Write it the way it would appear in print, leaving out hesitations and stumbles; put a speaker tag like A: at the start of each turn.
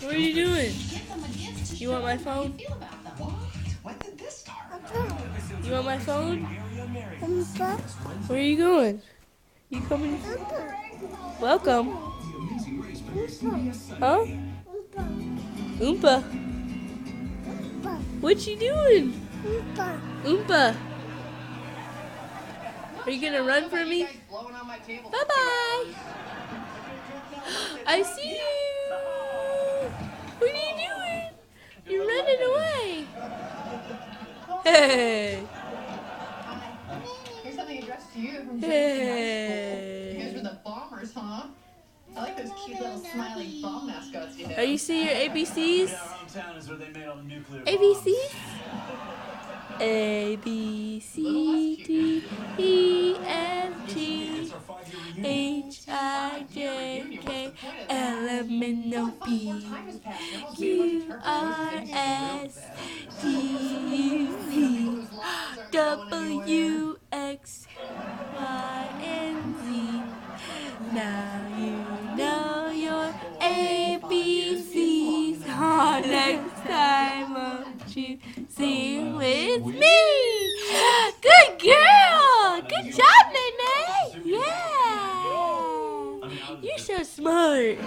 A: What are you doing? You want my phone?
B: When did this start?
A: You want my phone? Where are you going? You coming? Welcome. Huh? Oompa. What you doing? Oompa. Are you gonna run for me? Bye bye. I see you. What are you doing? You're running away. Hey.
B: Here's something addressed to you from Jason
A: Hey.
B: You guys were the bombers, huh? I like those cute little smiley bomb mascots you have.
A: Are you seeing your ABCs?
C: Around town is where they made all the nuclear
A: ABCs? A B C D E F G H I J K L M N O P Q R S T U V W X Y and Z. Now you know your ABCs. Oh, next time won't you sing with me? Good girl! Good job, Nene! Yeah! You're so smart.